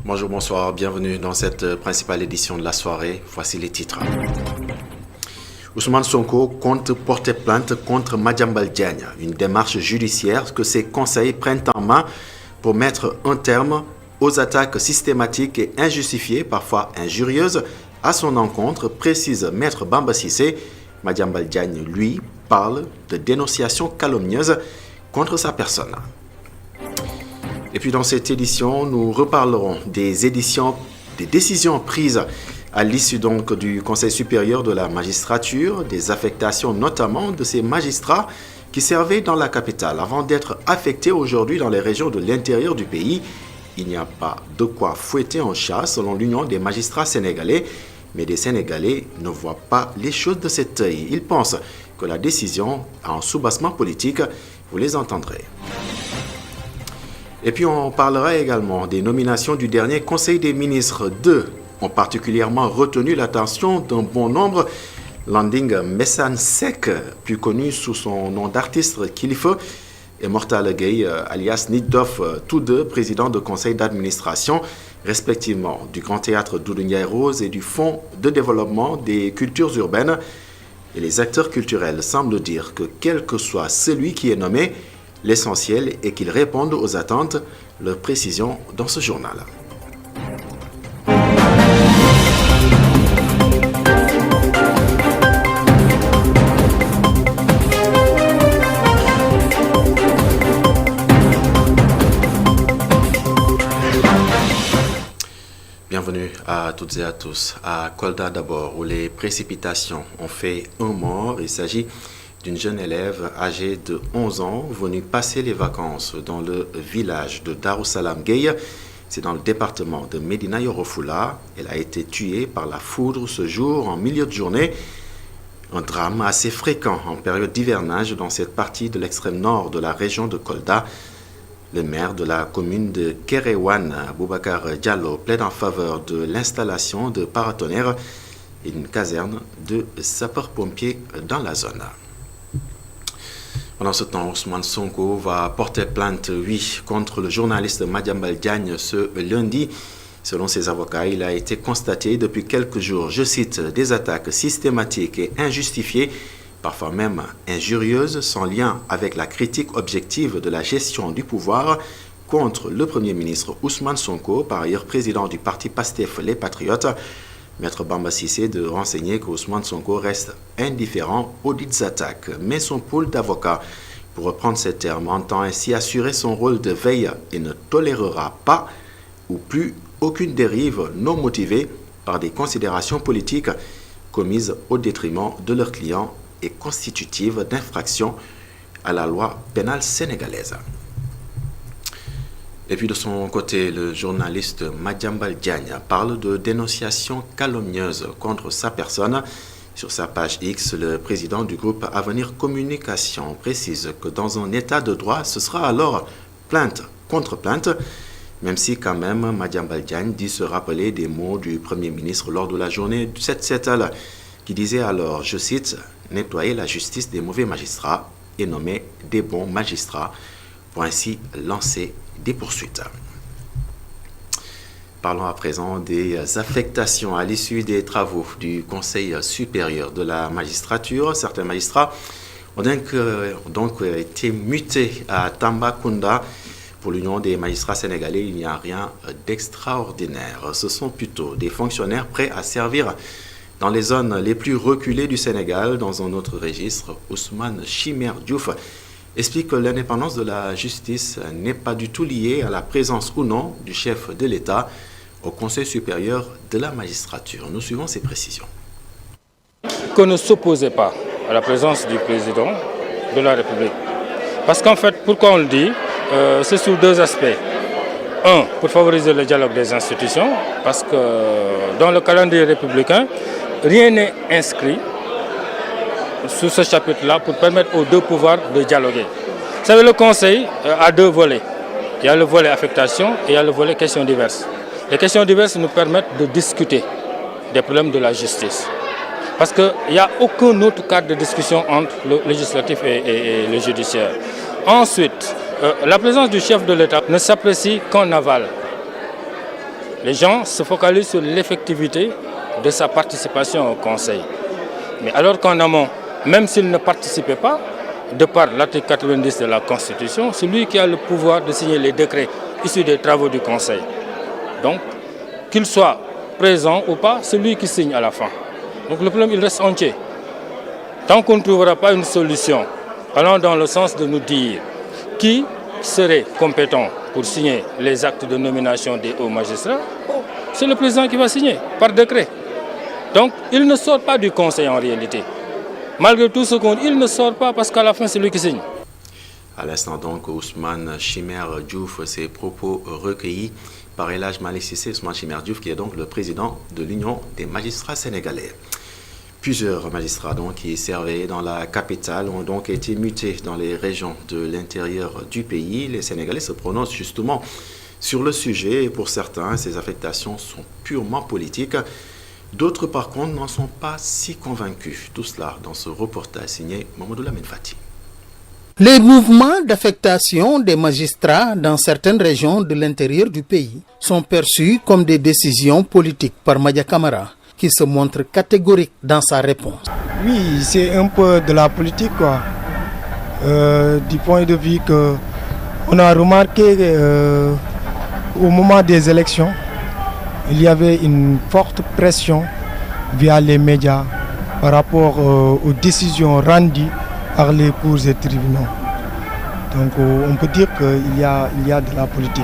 Bonjour, bonsoir, bienvenue dans cette principale édition de la soirée. Voici les titres. Ousmane Sonko compte porter plainte contre Madiambal Diagne. Une démarche judiciaire que ses conseils prennent en main pour mettre un terme aux attaques systématiques et injustifiées, parfois injurieuses, à son encontre, précise Maître Bamba Cissé. Madiambal Diagne, lui, parle de dénonciation calomnieuse contre sa personne. Et puis dans cette édition, nous reparlerons des décisions prises à l'issue donc du Conseil supérieur de la magistrature, des affectations notamment de ces magistrats qui servaient dans la capitale avant d'être affectés aujourd'hui dans les régions de l'intérieur du pays. Il n'y a pas de quoi fouetter un chat selon l'Union des magistrats sénégalais, mais les Sénégalais ne voient pas les choses de cet œil. Ils pensent que la décision a un soubassement politique. Vous les entendrez. Et puis on parlera également des nominations du dernier Conseil des ministres. Deux ont particulièrement retenu l'attention d'un bon nombre. Landing Messan Sek, plus connu sous son nom d'artiste Kilifeu, et Mortal Gueye, alias Niddof, tous deux présidents de conseil d'administration, respectivement du Grand Théâtre Doudou Ndiaye Rose et du Fonds de développement des cultures urbaines. Et les acteurs culturels semblent dire que quel que soit celui qui est nommé, l'essentiel est qu'ils répondent aux attentes, leur précision dans ce journal. Bienvenue à toutes et à tous. À Kolda d'abord, où les précipitations ont fait un mort, il s'agit d'une jeune élève âgée de 11 ans venue passer les vacances dans le village de Darussalam Gueye. C'est dans le département de Médina Yoro Fula. Elle a été tuée par la foudre ce jour en milieu de journée. Un drame assez fréquent en période d'hivernage dans cette partie de l'extrême nord de la région de Kolda. Le maire de la commune de Kéréouane, Boubacar Diallo, plaide en faveur de l'installation de paratonnerres et d'une caserne de sapeurs-pompiers dans la zone. Pendant ce temps, Ousmane Sonko va porter plainte, oui, contre le journaliste Madiambal Diagne ce lundi. Selon ses avocats, il a été constaté depuis quelques jours, je cite, des attaques systématiques et injustifiées, parfois même injurieuses, sans lien avec la critique objective de la gestion du pouvoir contre le Premier ministre Ousmane Sonko, par ailleurs président du parti PASTEF Les Patriotes. Maître Bamba Cissé de renseigner que Ousmane Sonko reste indifférent aux dites attaques. Mais son pôle d'avocats, pour reprendre ces termes, entend ainsi assurer son rôle de veille et ne tolérera pas ou plus aucune dérive non motivée par des considérations politiques commises au détriment de leurs clients et constitutives d'infraction à la loi pénale sénégalaise. Et puis de son côté, le journaliste Madiambal Diagne parle de dénonciation calomnieuse contre sa personne. Sur sa page X, le président du groupe Avenir Communication précise que dans un état de droit, ce sera alors plainte contre plainte, même si quand même Madiambal Diagne dit se rappeler des mots du Premier ministre lors de la journée du 7-7, qui disait alors, je cite, « nettoyer la justice des mauvais magistrats et nommer des bons magistrats » pour ainsi lancer des poursuites. Parlons à présent des affectations à l'issue des travaux du Conseil supérieur de la magistrature. Certains magistrats ont donc été mutés à Tambacounda. Pour l'Union des magistrats sénégalais, il n'y a rien d'extraordinaire. Ce sont plutôt des fonctionnaires prêts à servir dans les zones les plus reculées du Sénégal. Dans un autre registre, Ousmane Chimère Diouf explique que l'indépendance de la justice n'est pas du tout liée à la présence ou non du chef de l'État au Conseil supérieur de la magistrature. Nous suivons ces précisions. Qu'on ne s'opposait pas à la présence du président de la République. Parce qu'en fait, pourquoi on le dit, c'est sous deux aspects. Un, pour favoriser le dialogue des institutions, parce que dans le calendrier républicain, rien n'est inscrit sous ce chapitre-là pour permettre aux deux pouvoirs de dialoguer. Vous savez, le Conseil a deux volets. Il y a le volet affectation et il y a le volet questions diverses. Les questions diverses nous permettent de discuter des problèmes de la justice. Parce qu'il n'y a aucun autre cadre de discussion entre le législatif et le judiciaire. Ensuite, la présence du chef de l'État ne s'apprécie qu'en aval. Les gens se focalisent sur l'effectivité de sa participation au Conseil. Mais alors qu'en amont, même s'il ne participait pas, de par l'article 90 de la Constitution, c'est lui qui a le pouvoir de signer les décrets issus des travaux du Conseil. Donc, qu'il soit présent ou pas, c'est lui qui signe à la fin. Donc le problème, il reste entier. Tant qu'on ne trouvera pas une solution, allant dans le sens de nous dire qui serait compétent pour signer les actes de nomination des hauts magistrats, c'est le président qui va signer, par décret. Donc, il ne sort pas du Conseil en réalité. Malgré tout ce qu'on dit, il ne sort pas parce qu'à la fin, c'est lui qui signe. À l'instant donc, Ousmane Chimère Diouf, ses propos recueillis par El Hadj Malick Cissé. Ousmane Chimère Diouf qui est donc le président de l'Union des magistrats sénégalais. Plusieurs magistrats donc, qui servaient dans la capitale ont donc été mutés dans les régions de l'intérieur du pays. Les Sénégalais se prononcent justement sur le sujet et pour certains, ces affectations sont purement politiques. D'autres, par contre, n'en sont pas si convaincus. Tout cela dans ce reportage signé Mamadou Lamine Fati. Les mouvements d'affectation des magistrats dans certaines régions de l'intérieur du pays sont perçus comme des décisions politiques par Madia Camara, qui se montre catégorique dans sa réponse. Oui, c'est un peu de la politique, quoi. Du point de vue que on a remarqué au moment des élections, il y avait une forte pression via les médias par rapport aux décisions rendues par les cours et tribunaux. Donc on peut dire qu'il y a de la politique.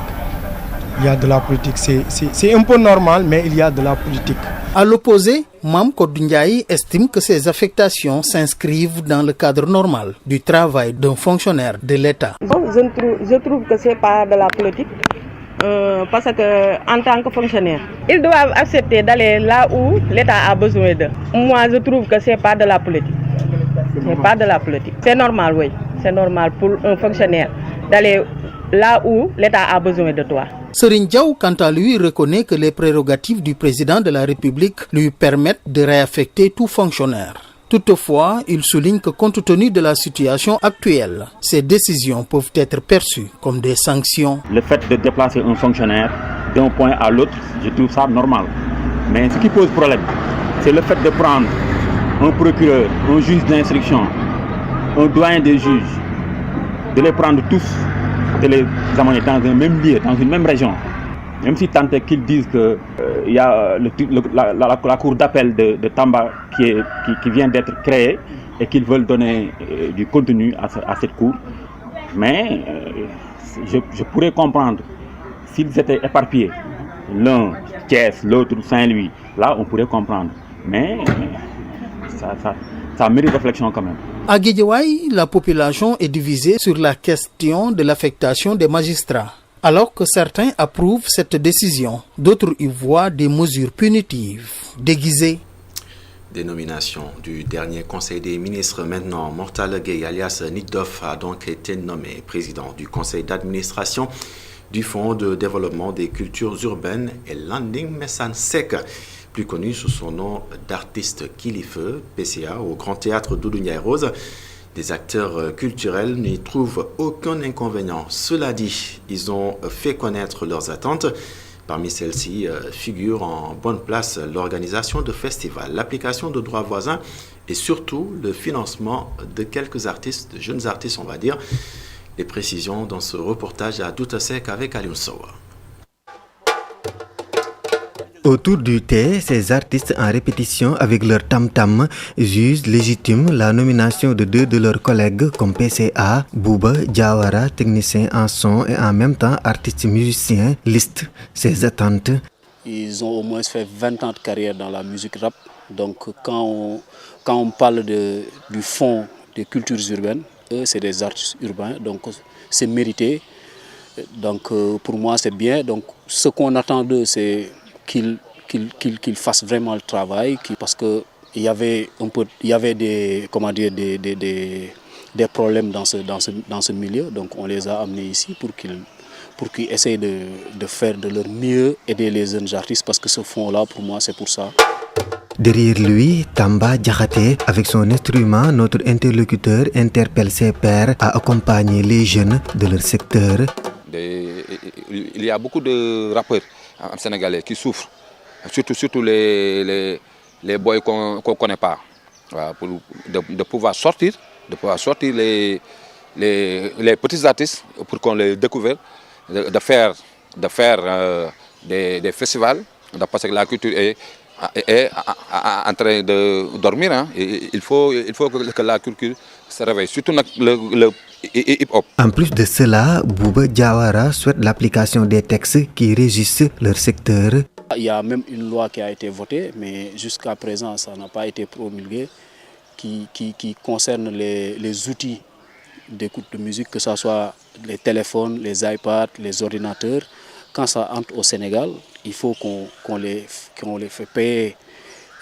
Il y a de la politique. C'est un peu normal, mais il y a de la politique. À l'opposé, Mam Kodunyaï estime que ces affectations s'inscrivent dans le cadre normal du travail d'un fonctionnaire de l'État. Je trouve que ce n'est pas de la politique. Parce qu'en tant que fonctionnaire, ils doivent accepter d'aller là où l'État a besoin d'eux. Moi, je trouve que ce n'est pas de la politique. C'est pas de la politique. C'est normal, oui. C'est normal pour un fonctionnaire d'aller là où l'État a besoin de toi. Serigne Diaw, quant à lui, reconnaît que les prérogatives du président de la République lui permettent de réaffecter tout fonctionnaire. Toutefois, il souligne que compte tenu de la situation actuelle, ces décisions peuvent être perçues comme des sanctions. Le fait de déplacer un fonctionnaire d'un point à l'autre, je trouve ça normal. Mais ce qui pose problème, c'est le fait de prendre un procureur, un juge d'instruction, un doyen des juges, de les prendre tous, de les amener dans un même lieu, dans une même région. Même si tant est qu'ils disent qu'il y a la cour d'appel de Tamba qui vient d'être créée et qu'ils veulent donner du contenu à cette cour. Mais je pourrais comprendre s'ils étaient éparpillés, l'un Thiès, l'autre Saint-Louis, là on pourrait comprendre. Mais ça mérite réflexion quand même. À Guédiawaye, la population est divisée sur la question de l'affectation des magistrats. Alors que certains approuvent cette décision, d'autres y voient des mesures punitives déguisées. Dénomination du dernier conseil des ministres maintenant. Mortal Gueye alias Nitdoff a donc été nommé président du conseil d'administration du Fonds de développement des cultures urbaines et Landing Messan Sek, plus connu sous son nom d'artiste Kilifeu, PCA au Grand Théâtre Doudou Ndiaye Rose. Les acteurs culturels n'y trouvent aucun inconvénient. Cela dit, ils ont fait connaître leurs attentes. Parmi celles-ci figure en bonne place l'organisation de festivals, l'application de droits voisins et surtout le financement de quelques artistes, de jeunes artistes on va dire. Les précisions dans ce reportage à Doutasek avec Alioune Sow. Autour du thé, ces artistes en répétition avec leur tam-tam jugent légitime la nomination de deux de leurs collègues comme PCA, Bouba, Diawara, technicien en son et en même temps artiste musicien, liste ses attentes. Ils ont au moins fait 20 ans de carrière dans la musique rap. Donc quand on parle du fonds des cultures urbaines, eux c'est des artistes urbains, donc c'est mérité. Donc pour moi c'est bien. Donc ce qu'on attend d'eux c'est qu'ils fassent vraiment le travail, parce qu'il y avait des problèmes dans ce milieu, donc on les a amenés ici pour qu'ils essayent de faire de leur mieux, aider les jeunes artistes, parce que ce fonds-là, pour moi, c'est pour ça. Derrière lui, Tamba Diakhaté, avec son instrument, notre interlocuteur interpelle ses pairs à accompagner les jeunes de leur secteur. Il y a beaucoup de rappeurs sénégalais qui souffrent, surtout les boys qu'on ne connaît pas, voilà, de pouvoir sortir les petits artistes pour qu'on les découvre, de faire des festivals, parce que la culture est en train de dormir. Hein. Il faut que la culture se réveille, surtout le hip-hop. En plus de cela, Bouba Diawara souhaite l'application des textes qui régissent leur secteur. Il y a même une loi qui a été votée, mais jusqu'à présent, ça n'a pas été promulgué, qui concerne les outils d'écoute de musique, que ce soit les téléphones, les iPads, les ordinateurs. Quand ça entre au Sénégal, il faut qu'on les fait payer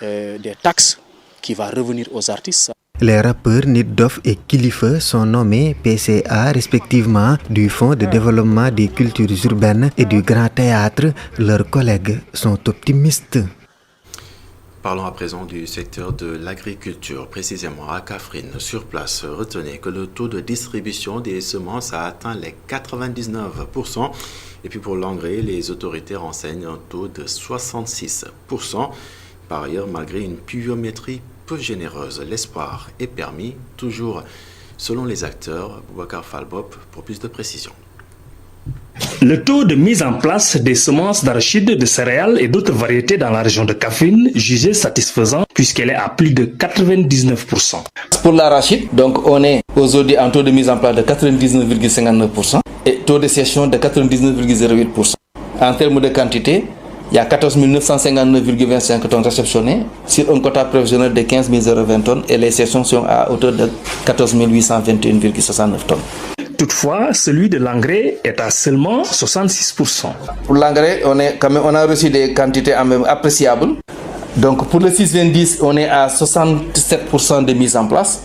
des taxes qui vont revenir aux artistes. Les rappeurs Nitdoff et Kilifa sont nommés PCA respectivement du Fonds de développement des cultures urbaines et du Grand Théâtre. Leurs collègues sont optimistes. Parlons à présent du secteur de l'agriculture, précisément à Kaffrine. Sur place, retenez que le taux de distribution des semences a atteint les 99%. Et puis pour l'engrais, les autorités renseignent un taux de 66%. Par ailleurs, malgré une pluviométrie peu généreuse, l'espoir est permis, toujours selon les acteurs. Boubacar Falbop pour plus de précision. Le taux de mise en place des semences d'arachide, de céréales et d'autres variétés dans la région de Kaffrine jugé satisfaisant puisqu'elle est à plus de 99%. Pour l'arachide, donc on est aujourd'hui en taux de mise en place de 99,59% et taux de séchon de 99,08%. En termes de quantité, il y a 14 959,25 tonnes réceptionnées sur un quota prévisionnel de 15 020 tonnes et les séchons sont à hauteur de 14 821,69 tonnes. Toutefois, celui de l'engrais est à seulement 66%. Pour l'engrais, on a reçu des quantités appréciables. Donc pour le 6-20-10, on est à 67% de mise en place.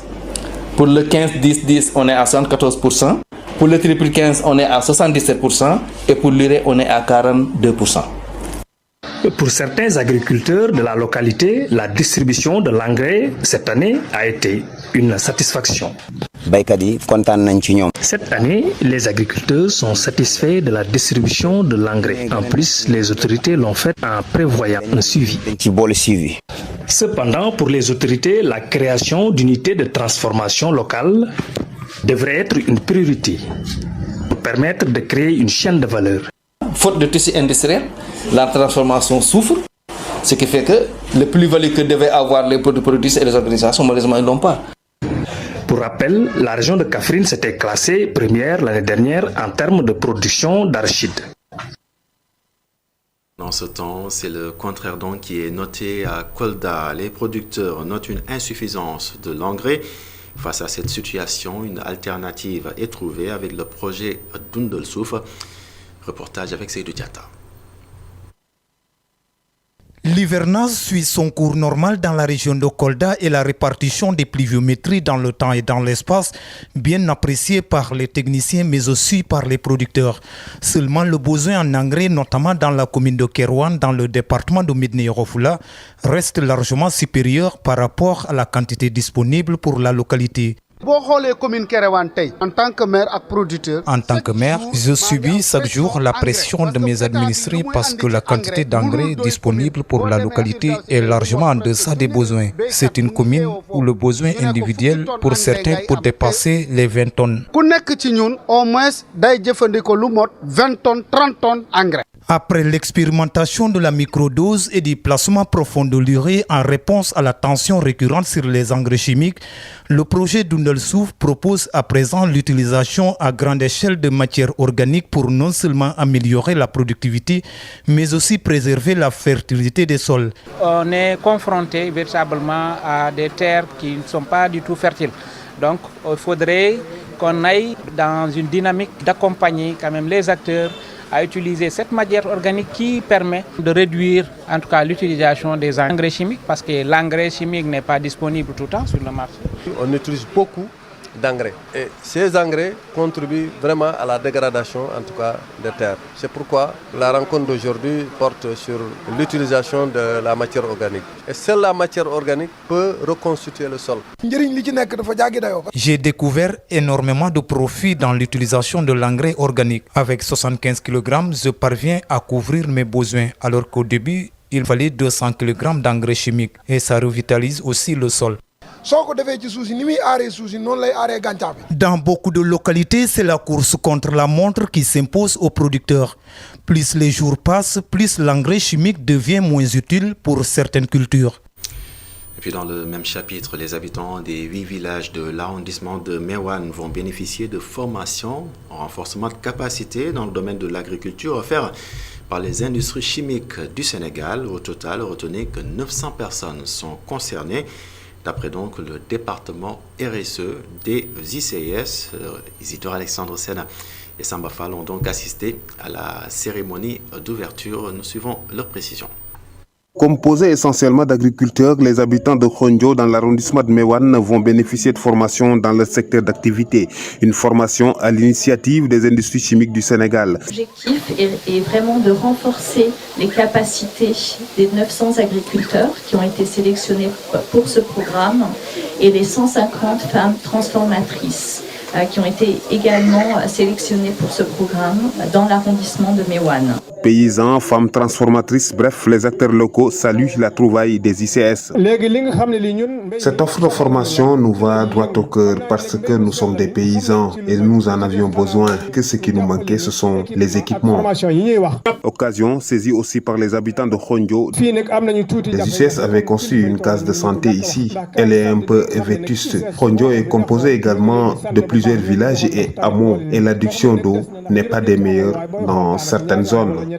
Pour le 15-10-10, on est à 74%. Pour le triple 15, on est à 77%. Et pour l'urée, on est à 42%. Pour certains agriculteurs de la localité, la distribution de l'engrais cette année a été une satisfaction. Cette année, les agriculteurs sont satisfaits de la distribution de l'engrais. En plus, les autorités l'ont fait en prévoyant un suivi. Cependant, pour les autorités, la création d'unités de transformation locale devrait être une priorité pour permettre de créer une chaîne de valeur. Faute de tissu industriel, la transformation souffre, ce qui fait que le plus-value que devaient avoir les producteurs et les organisations, malheureusement, ils ne l'ont pas. Pour rappel, la région de Kaffrine s'était classée première l'année dernière en termes de production d'arachide. Dans ce temps, c'est le contraire donc qui est noté à Kolda. Les producteurs notent une insuffisance de l'engrais. Face à cette situation, une alternative est trouvée avec le projet Dundal Souf. Reportage avec Seydou Diatta. L'hivernage suit son cours normal dans la région de Kolda et la répartition des pluviométries dans le temps et dans l'espace, bien appréciée par les techniciens mais aussi par les producteurs. Seulement le besoin en engrais, notamment dans la commune de Kerouan, dans le département de Médina Yoro Foulah, reste largement supérieur par rapport à la quantité disponible pour la localité. En tant que maire et producteur, je subis chaque jour la pression de mes administrés parce que la quantité d'engrais disponible pour la localité est largement en deçà des besoins. C'est une commune où le besoin individuel pour certains peut dépasser les 20 tonnes. Au moins, 20 tonnes, 30 tonnes d'engrais. Après l'expérimentation de la microdose et du placement profond de l'urée en réponse à la tension récurrente sur les engrais chimiques, le projet Dundal Souf propose à présent l'utilisation à grande échelle de matières organiques pour non seulement améliorer la productivité, mais aussi préserver la fertilité des sols. On est confronté véritablement à des terres qui ne sont pas du tout fertiles. Donc il faudrait qu'on aille dans une dynamique d'accompagner quand même les acteurs à utiliser cette matière organique qui permet de réduire en tout cas l'utilisation des engrais chimiques parce que l'engrais chimique n'est pas disponible tout le temps sur le marché. On utilise beaucoup d'engrais. Et ces engrais contribuent vraiment à la dégradation, en tout cas, des terres. C'est pourquoi la rencontre d'aujourd'hui porte sur l'utilisation de la matière organique. Et seule la matière organique peut reconstituer le sol. J'ai découvert énormément de profits dans l'utilisation de l'engrais organique. Avec 75 kg, je parviens à couvrir mes besoins, alors qu'au début, il fallait 200 kg d'engrais chimiques et ça revitalise aussi le sol. Dans beaucoup de localités, c'est la course contre la montre qui s'impose aux producteurs. Plus les jours passent, plus l'engrais chimique devient moins utile pour certaines cultures. Et puis dans le même chapitre, les habitants des 8 villages de l'arrondissement de Meouane vont bénéficier de formations en renforcement de capacité dans le domaine de l'agriculture offertes par les industries chimiques du Sénégal. Au total, retenez que 900 personnes sont concernées. D'après donc le département RSE des ICS, Isidore Alexandre Sena et Samba Fall ont donc assisté à la cérémonie d'ouverture. Nous suivons leurs précisions. Composés essentiellement d'agriculteurs, les habitants de Khondjo dans l'arrondissement de Meouane vont bénéficier de formations dans leur secteur d'activité. Une formation à l'initiative des industries chimiques du Sénégal. L'objectif est vraiment de renforcer les capacités des 900 agriculteurs qui ont été sélectionnés pour ce programme et les 150 femmes transformatrices qui ont été également sélectionnées pour ce programme dans l'arrondissement de Meouane. Paysans, femmes transformatrices, bref, les acteurs locaux saluent la trouvaille des ICS. Cette offre de formation nous va droit au cœur parce que nous sommes des paysans et nous en avions besoin. Que ce qui nous manquait, ce sont les équipements. Occasion saisie aussi par les habitants de Khondjo. Les ICS avaient conçu une case de santé ici. Elle est un peu vétuste. Khondjo est composé également de plusieurs villages et hameaux et l'adduction d'eau n'est pas des meilleures dans certaines zones.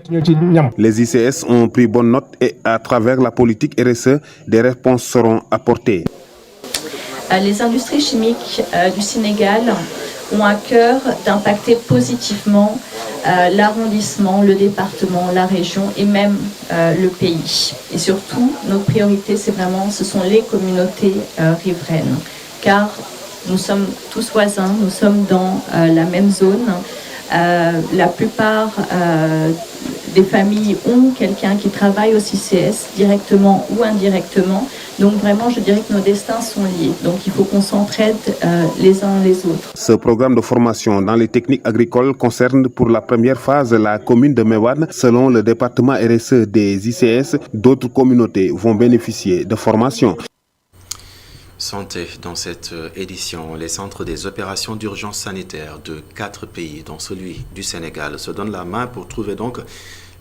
Les ICS ont pris bonne note et à travers la politique RSE, des réponses seront apportées. Les industries chimiques du Sénégal ont à cœur d'impacter positivement l'arrondissement, le département, la région et même le pays. Et surtout, notre priorité, ce sont les communautés riveraines, car nous sommes tous voisins, nous sommes dans la même zone. La plupart des familles ont quelqu'un qui travaille au CCS directement ou indirectement. Donc vraiment, je dirais que nos destins sont liés. Donc il faut qu'on s'entraide les uns les autres. Ce programme de formation dans les techniques agricoles concerne pour la première phase la commune de Meouane. Selon le département RSE des ICS, d'autres communautés vont bénéficier de formation. Santé dans cette édition, les centres des opérations d'urgence sanitaire de 4 pays, dont celui du Sénégal, se donnent la main pour trouver donc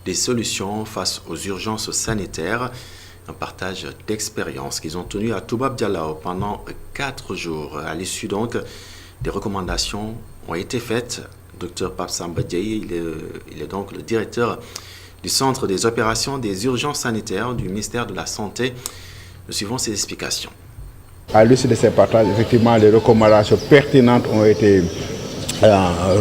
des solutions face aux urgences sanitaires. Un partage d'expériences qu'ils ont tenu à Toubab Dialao pendant 4 jours. À l'issue donc, des recommandations ont été faites. Dr Pape Samba Diaye, il est donc le directeur du centre des opérations des urgences sanitaires du ministère de la Santé. Nous suivons ses explications. À l'issue de ces partages, effectivement, les recommandations pertinentes ont été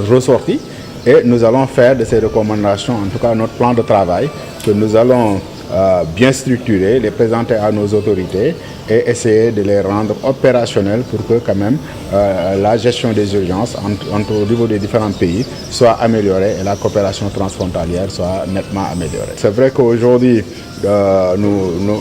ressorties et nous allons faire de ces recommandations, en tout cas notre plan de travail, que nous allons bien structurer, les présenter à nos autorités et essayer de les rendre opérationnels pour que quand même la gestion des urgences au niveau des différents pays soit améliorée et la coopération transfrontalière soit nettement améliorée. C'est vrai qu'aujourd'hui,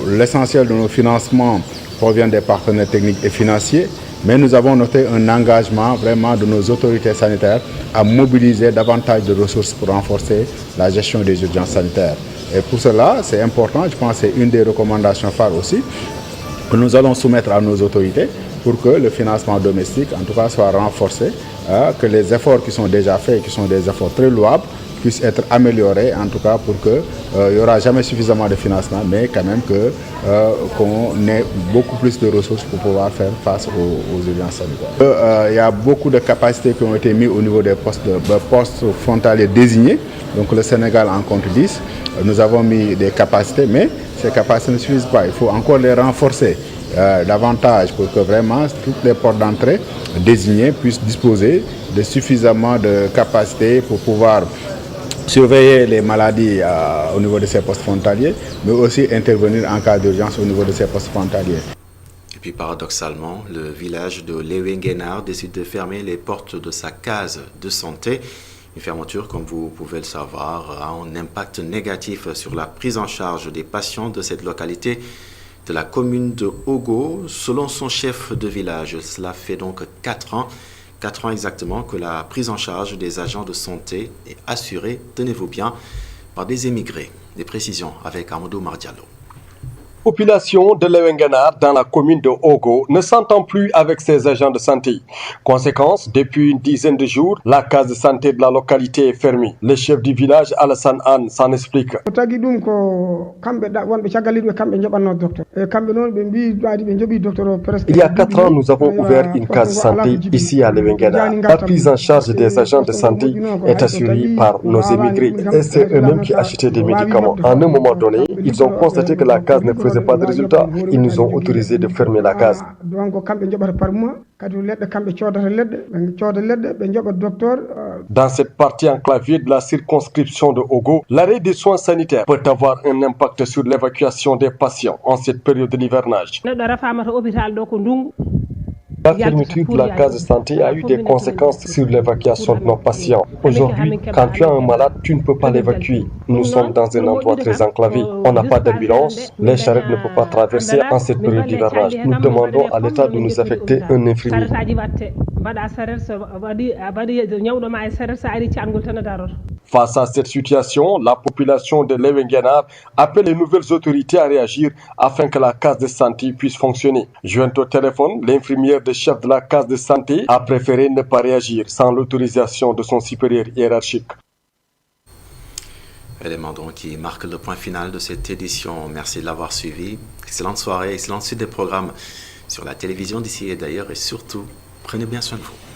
l'essentiel de nos financements provient des partenaires techniques et financiers, mais nous avons noté un engagement vraiment de nos autorités sanitaires à mobiliser davantage de ressources pour renforcer la gestion des urgences sanitaires. Et pour cela, c'est important, je pense que c'est une des recommandations phares aussi, que nous allons soumettre à nos autorités pour que le financement domestique, en tout cas, soit renforcé, que les efforts qui sont déjà faits, qui sont des efforts très louables, puissent être améliorés, en tout cas pour que il n'y aura jamais suffisamment de financement, mais quand même qu'on ait beaucoup plus de ressources pour pouvoir faire face aux urgences sanitaires. Il y a beaucoup de capacités qui ont été mises au niveau des postes frontaliers désignés. Donc le Sénégal en compte 10. Nous avons mis des capacités, mais ces capacités ne suffisent pas. Il faut encore les renforcer davantage pour que vraiment toutes les portes d'entrée désignées puissent disposer de suffisamment de capacités pour pouvoir surveiller les maladies au niveau de ces postes frontaliers, mais aussi intervenir en cas d'urgence au niveau de ces postes frontaliers. Et puis paradoxalement, le village de Lewenguenar décide de fermer les portes de sa case de santé. Une fermeture, comme vous pouvez le savoir, a un impact négatif sur la prise en charge des patients de cette localité de la commune de Ogo. Selon son chef de village, cela fait donc 4 ans exactement que la prise en charge des agents de santé est assurée, tenez-vous bien, par des émigrés. Des précisions avec Amadou Mardiallo. Population de Lewenguenar dans la commune de Ogo ne s'entend plus avec ses agents de santé. Conséquence, depuis une dizaine de jours, la case de santé de la localité est fermée. Le chef du village, Alassane Anne, s'en explique. Il y a 4 ans, nous avons ouvert une case de santé ici à Lewenguenar. La prise en charge des agents de santé est assurée par nos émigrés. Et c'est eux-mêmes qui achetaient des médicaments. À un moment donné, ils ont constaté que la case ne faisait pas de résultat. Ils nous ont autorisé de fermer la case. Dans cette partie enclavée de la circonscription de Ogo, l'arrêt des soins sanitaires peut avoir un impact sur l'évacuation des patients en cette période de l'hivernage. La fermeture de la case de santé a eu des conséquences sur l'évacuation de nos patients. Aujourd'hui, quand tu as un malade, tu ne peux pas l'évacuer. Nous sommes dans un endroit très enclavé. On n'a pas d'ambulance. Les charrettes ne peuvent pas traverser en cette période d'hivernage. Nous demandons à l'État de nous affecter un infirmier. Face à cette situation, la population de Lewenguenar appelle les nouvelles autorités à réagir afin que la case de santé puisse fonctionner. Jointe au téléphone, l'infirmière de chef de la case de santé a préféré ne pas réagir sans l'autorisation de son supérieur hiérarchique. Élément donc qui marque le point final de cette édition. Merci de l'avoir suivi. Excellente soirée, excellente suite des programmes sur la télévision d'ici et d'ailleurs et surtout, prenez bien soin de vous.